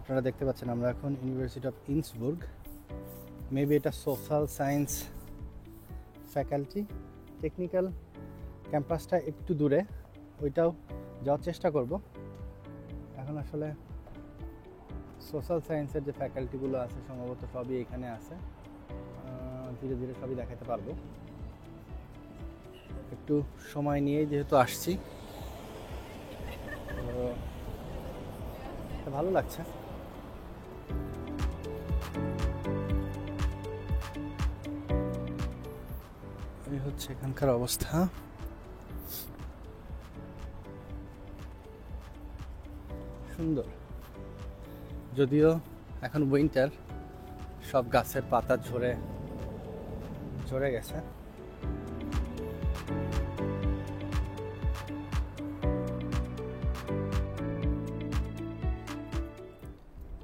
আপনারা দেখতে পাচ্ছেন আমরা এখন ইউনিভার্সিটি অফ ইন্সবুর্গ, মেবি এটা সোশ্যাল সায়েন্স ফ্যাকাল্টি। টেকনিক্যাল ক্যাম্পাসটা একটু দূরে, ওইটাও যাওয়ার চেষ্টা করব। এখন আসলে সোশ্যাল সায়েন্সের যে ফ্যাকাল্টিগুলো আছে সম্ভবত সবই এখানে আছে, ধীরে ধীরে সবই দেখাতে পারবো। একটু সময় নিয়েই যেহেতু আসছি, তো ভালো লাগছে। এই হচ্ছে এখানকার অবস্থা। সুন্দর, যদিও এখন উইন্টার, সব গাছের পাতা ঝরে গেছে।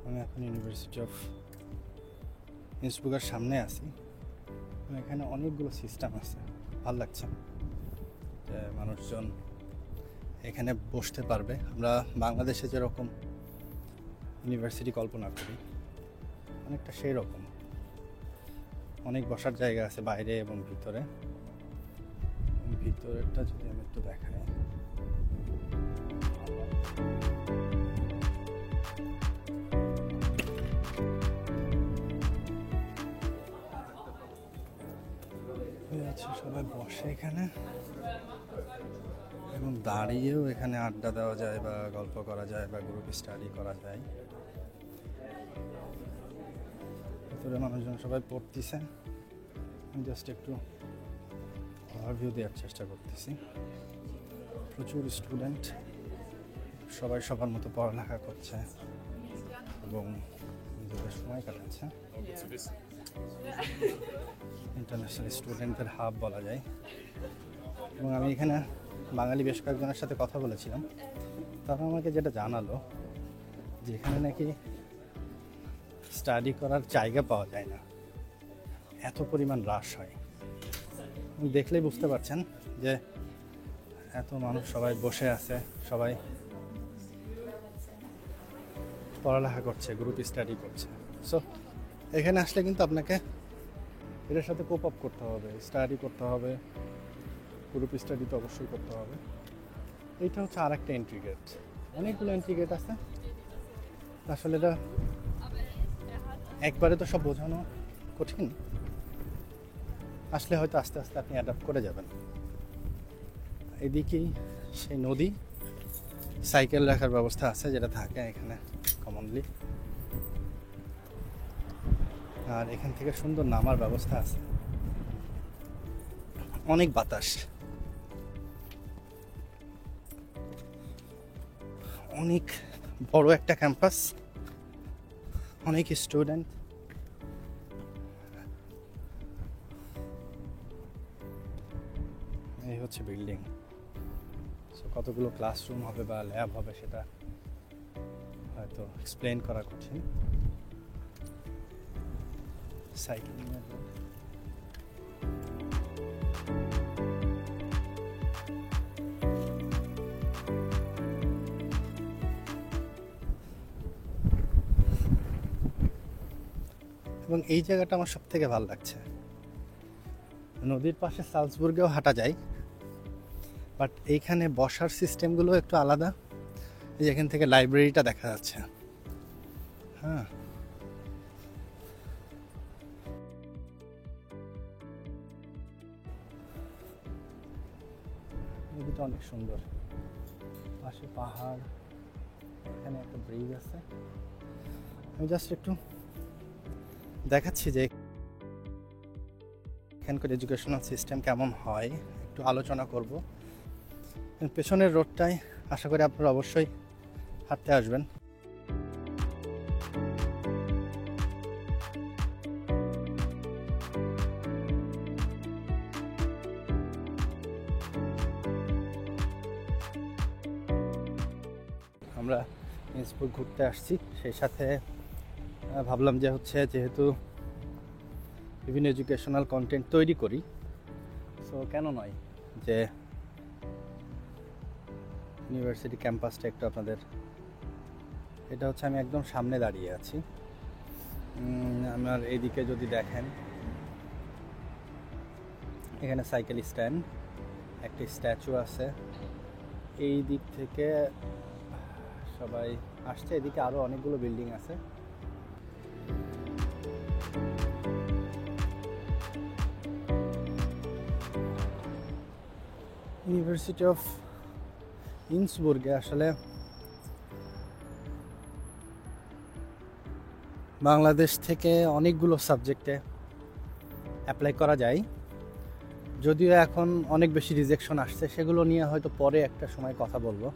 আমি এখন ইউনিভার্সিটি অফ ইন্সবুর্গের সামনে আছি। এখানে অনেকগুলো সিস্টেম আছে, ভালো লাগছে যে মানুষজন এখানে বসতে পারবে। আমরা বাংলাদেশে যেরকম ইউনিভার্সিটি কল্পনা করি অনেকটা সেই রকম, অনেক বসার জায়গা আছে বাইরে এবং ভিতরে। ভিতরেরটা যদি আমি একটু দেখাই, সবাই বসে এখানে এবং দাঁড়িয়েও এখানে আড্ডা দেওয়া যায় বা গল্প করা যায় বা গ্রুপ স্টাডি করা যায়। ভিতরে মানুষজন সবাই পড়তেছে, আমি জাস্ট একটু ওভারভিউ দেওয়ার চেষ্টা করতেছি। প্রচুর স্টুডেন্ট, সবাই সবার মতো পড়ালেখা করছে এবং নিজেদের সময় কাটাচ্ছে। ইন্টারন্যাশনাল স্টুডেন্টদের হাব বলা যায়। এবং আমি এখানে বাঙালি বেশ কয়েকজনের সাথে কথা বলেছিলাম, তারা আমাকে যেটা জানালো যে এখানে নাকি স্টাডি করার জায়গা পাওয়া যায় না, এত পরিমাণ রাশ হয়। দেখলেই বুঝতে পারছেন যে এত মানুষ সবাই বসে আছে, সবাই পড়ালেখা করছে, গ্রুপ স্টাডি করছে। সো এখানে আসলে কিন্তু আপনাকে এটার সাথে কোপ আপ করতে হবে, স্টাডি করতে হবে, গ্রুপ স্টাডি তো অবশ্যই করতে হবে। এইটা হচ্ছে আর একটা এন্ট্রি গেট, অনেকগুলো এন্ট্রি গেট আছে। আসলে এটা একবারে তো সব বোঝানো কঠিন, আসলে হয়তো আস্তে আস্তে আপনি অ্যাডাপ্ট করে যাবেন। এদিকেই সেই নদী, সাইকেল রাখার ব্যবস্থা আছে যেটা থাকে এখানে কমনলি, আর এখান থেকে সুন্দর নামার ব্যবস্থা আছে। অনেক বাতাস, অনেক বড় একটা ক্যাম্পাস, অনেক স্টুডেন্ট। এই হচ্ছে বিল্ডিং। কতগুলো ক্লাসরুম হবে বা ল্যাব হবে সেটা হয়তো এক্সপ্লেন করা কঠিন। সাইক্লিং এবং এই জায়গাটা আমার সব থেকে ভালো লাগছে। নদীর পাশে সালজবুর্গেও হাঁটা যায়, বাট এইখানে বসার সিস্টেমগুলো একটু আলাদা। এই এখান থেকে লাইব্রেরিটা দেখা যাচ্ছে। হ্যাঁ, নদীটা অনেক সুন্দর, পাশে পাহাড়, এখানে একটা ব্রিজ আছে। আমি জাস্ট একটু দেখাচ্ছি যে এখানকার এডুকেশনাল সিস্টেম কেমন হয়, একটু আলোচনা করব। পেছনের রোডটায় আশা করি আপনারা অবশ্যই হাঁটতে আসবেন। আমরা ইন্সবুর্গ ঘুরতে আসছি, সেই সাথে ভাবলাম যে যেহেতু বিভিন্ন এডুকেশনাল কন্টেন্ট তৈরি করি, সো কেন নয় যে ইউনিভার্সিটি ক্যাম্পাসটা একটু আপনাদের এটা হচ্ছে আমি একদম সামনে দাঁড়িয়ে আছি। আমার এইদিকে যদি দেখেন, এখানে সাইকেল স্ট্যান্ড, একটি স্ট্যাচু আছে। এই দিক থেকে সবাই আসছে, এদিকে আরও অনেকগুলো বিল্ডিং আছে। ইউনিভার্সিটি অফ ইন্সবুর্গে আসলে বাংলাদেশ থেকে অনেকগুলো সাবজেক্টে অ্যাপ্লাই করা যায়, যদিও এখন অনেক বেশি রিজেকশন আসছে, সেগুলো নিয়ে হয়তো পরে একটা সময় কথা বলবো।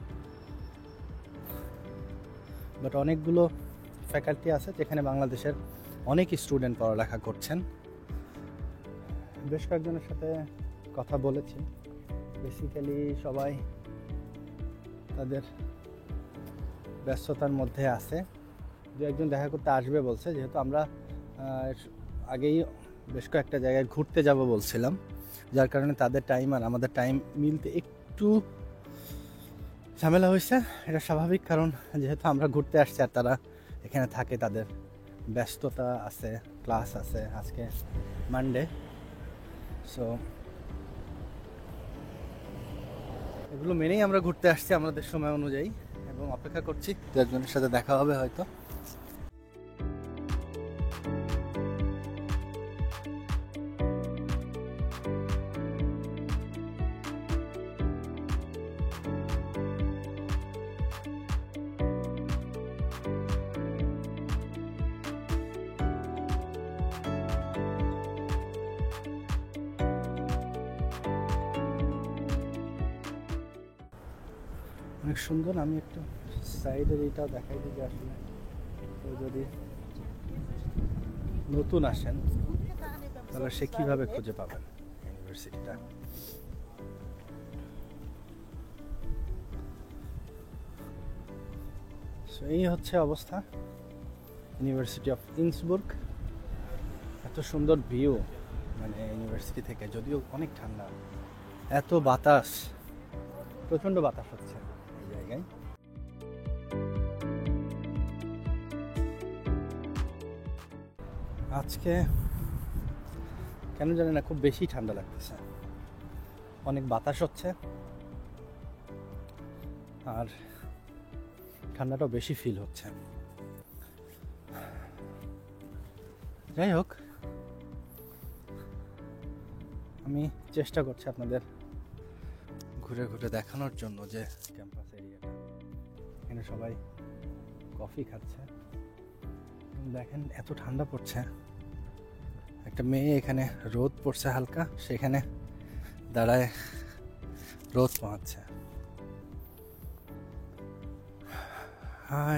বাট অনেকগুলো ফ্যাকাল্টি আছে যেখানে বাংলাদেশের অনেক স্টুডেন্ট পড়ালেখা করছেন। বেশ কয়েকজনের সাথে কথা বলেছি, বেসিক্যালি সবাই তাদের ব্যস্ততার মধ্যে আছে। দু একজন দেখা করতে আসবে বলছে, যেহেতু আমরা আগেই বেশ কয়েকটা জায়গায় ঘুরতে যাব বলছিলাম, যার কারণে তাদের টাইম আর আমাদের টাইম মিলতে একটু ঝামেলা হয়েছে। এটা স্বাভাবিক, কারণ যেহেতু আমরা ঘুরতে আসছি আর তারা এখানে থাকে, তাদের ব্যস্ততা আছে, ক্লাস আছে, আজকে মানডে। সো এগুলো মেনেই আমরা ঘুরতে আসছি আমাদের সময় অনুযায়ী, এবং অপেক্ষা করছি দু একজনের সাথে দেখা হবে হয়তো। অনেক সুন্দর। আমি একটু সাইডের এইটাও দেখাই দিই যে আসলে কেউ যদি নতুন আসেন তাহলে সে কীভাবে খুঁজে পাবেন ইউনিভার্সিটিটা। সো এই হচ্ছে অবস্থা ইউনিভার্সিটি অফ ইন্সবুর্গ। এত সুন্দর ভিউ মানে ইউনিভার্সিটি থেকে, যদিও অনেক ঠান্ডা, এত বাতাস, প্রচণ্ড বাতাস হচ্ছে এই জায়গায়। আজকে কেন জানি না খুব বেশি ঠান্ডা লাগতেছে, অনেক বাতাস হচ্ছে আর ঠান্ডাটাও বেশি ফিল হচ্ছে। যাই হোক, আমি চেষ্টা করছি আপনাদের ঘুরে ঘুরে দেখানোর জন্য যে ক্যাম্পাস এরিয়াটা, এখানে সবাই কফি খাচ্ছে। দেখেন এত ঠান্ডা পড়ছে, একটা মেয়ে এখানে রোদ পড়ছে হালকা, সেখানে দাঁড়ায় রোদ পোহাচ্ছে।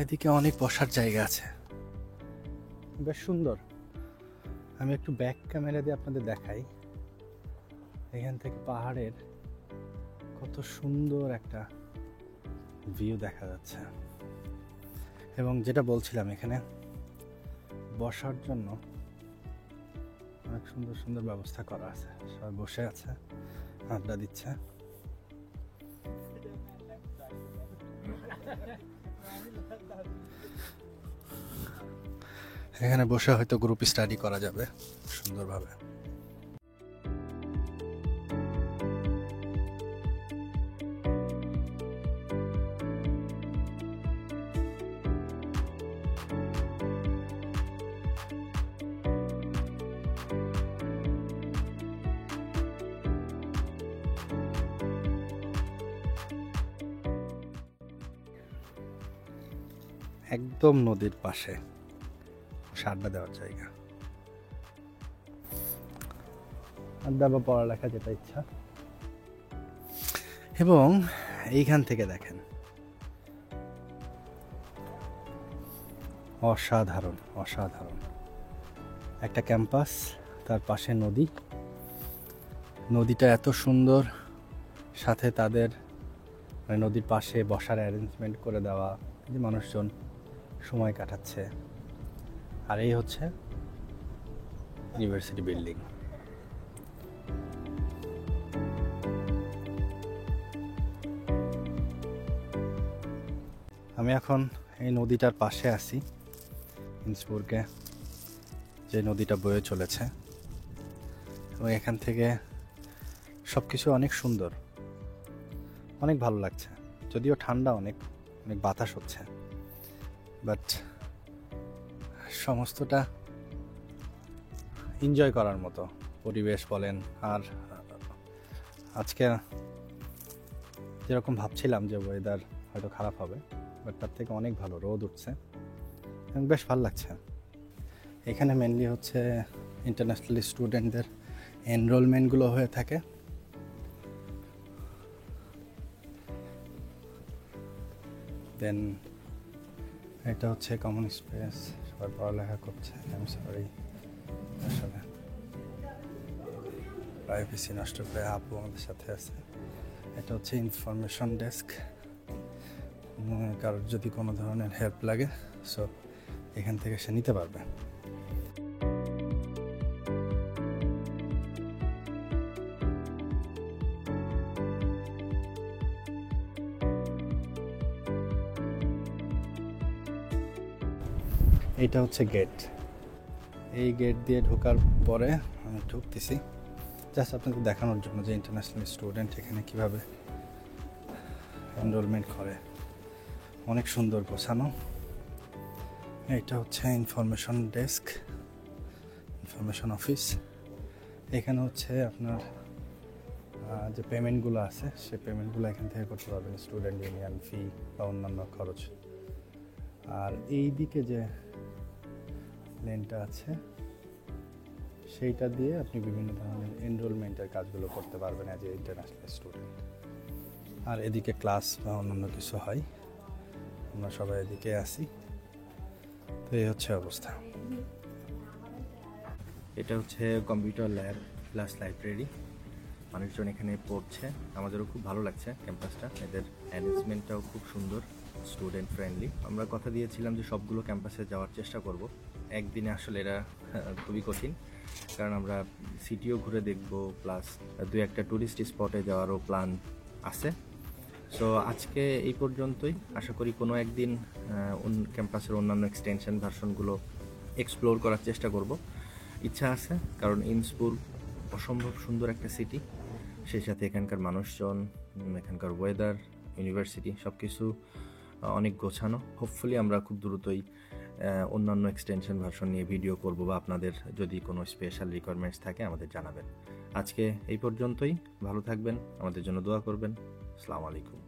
এদিকে অনেক বসার জায়গা আছে, বেশ সুন্দর। আমি একটু ব্যাক ক্যামেরা দিয়ে আপনাদের দেখাই, এখান থেকে পাহাড়ের কত সুন্দর একটা ভিউ দেখা যাচ্ছে। এবং যেটা বলছিলাম, এখানে বসার জন্য অনেক সুন্দর সুন্দর ব্যবস্থা করা আছে, সবাই বসে আছে, আড্ডা দিচ্ছে। এখানে বসে হয়তো গ্রুপ স্টাডি করা যাবে সুন্দরভাবে। একদম নদীর পাশে আড্ডা দেওয়ার জায়গা, আড্ডা বা পড়ালেখা যেটা ইচ্ছা। এবং এইখান থেকে দেখেন অসাধারণ অসাধারণ একটা ক্যাম্পাস, তার পাশে নদী, নদীটা এত সুন্দর, সাথে তাদের নদীর পাশে বসার অ্যারেঞ্জমেন্ট করে দেওয়া, যে মানুষজন সময় কাটাচ্ছে। আর এই হচ্ছে ইউনিভার্সিটি বিল্ডিং। আমি এখন এই নদীটার পাশে আছি, ইন্সবুর্গে যে নদীটা বয়ে চলেছে, এবং এখান থেকে সব কিছু অনেক সুন্দর, অনেক ভালো লাগছে। যদিও ঠান্ডা, অনেক অনেক বাতাস হচ্ছে, বাট সমস্তটা এনজয় করার মতো পরিবেশ বলেন। আর আজকে যেরকম ভাবছিলাম যে ওয়েদার হয়তো খারাপ হবে, বাট তার থেকে অনেক ভালো, রোদ উঠছে এবং বেশ ভালো লাগছে। এখানে মেনলি হচ্ছে ইন্টারন্যাশনাল স্টুডেন্টদের এনরোলমেন্টগুলো হয়ে থাকে। দেন এটা হচ্ছে কমন স্পেস, সবাই পড়ালেখা করছে। আমি সরি, আসলে প্রাইভেসি নষ্ট করে আপু আমাদের সাথে আছে। এটা হচ্ছে ইনফরমেশন ডেস্ক, কারোর যদি কোনো ধরনের হেল্প লাগে সো এখান থেকে সে নিতে পারবে। এইটা হচ্ছে গেট। এই গেট দিয়ে ঢোকার পরে আমি ঢুকতেছি জাস্ট আপনাদের দেখানোর জন্য যে ইন্টারন্যাশনাল স্টুডেন্ট এখানে কীভাবে এনরোলমেন্ট করে। অনেক সুন্দর গোছানো। এটা হচ্ছে ইনফরমেশন ডেস্ক, ইনফরমেশন অফিস। এখানে হচ্ছে আপনার যে পেমেন্টগুলো আছে সে পেমেন্টগুলো এখান থেকে করতে পারবেন, স্টুডেন্ট ইউনিয়ন ফি বা অন্যান্য খরচ। আর এই দিকে যে লেনটা আছে সেইটা দিয়ে আপনি বিভিন্ন ধরনের এনরোলমেন্টের কাজগুলো করতে পারবেন অ্যাজ এ ইন্টারন্যাশনাল স্টুডেন্ট। আর এদিকে ক্লাস বা অন্যান্য কিছু হয়, আমরা সবাই এদিকে আসি। তো এই হচ্ছে অবস্থা। এটা হচ্ছে কম্পিউটার ল্যাব প্লাস লাইব্রেরি। মানুষজন এখানে পড়ছে, আমাদেরও খুব ভালো লাগছে ক্যাম্পাসটা। এদের অ্যারেঞ্জমেন্টটাও খুব সুন্দর, স্টুডেন্ট ফ্রেন্ডলি। আমরা কথা দিয়েছিলাম যে সবগুলো ক্যাম্পাসে যাওয়ার চেষ্টা করব। একদিনে আসলে এরা খুবই কঠিন, কারণ আমরা সিটিও ঘুরে দেখব, প্লাস দু একটা ট্যুরিস্ট স্পটে যাওয়ারও প্ল্যান আছে। সো আজকে এই পর্যন্তই। আশা করি কোনো একদিন ক্যাম্পাসের অন্যান্য এক্সটেনশন ভার্সনগুলো এক্সপ্লোর করার চেষ্টা করব। ইচ্ছা আছে, কারণ ইন্সবুর্গ অসম্ভব সুন্দর একটা সিটি, সেই সাথে এখানকার মানুষজন, এখানকার ওয়েদার, ইউনিভার্সিটি সব কিছু অনেক গোছানো। হোপফুলি আমরা খুব দ্রুতই অন্যান্য এক্সটেনশন ভার্সন নিয়ে ভিডিও করব, বা আপনাদের যদি কোনো স্পেশাল রিকোয়ারমেন্টস থাকে আমাদের জানাবেন। আজকে এই পর্যন্তই। ভালো থাকবেন, আমাদের জন্য দোয়া করবেন। আসসালামু আলাইকুম।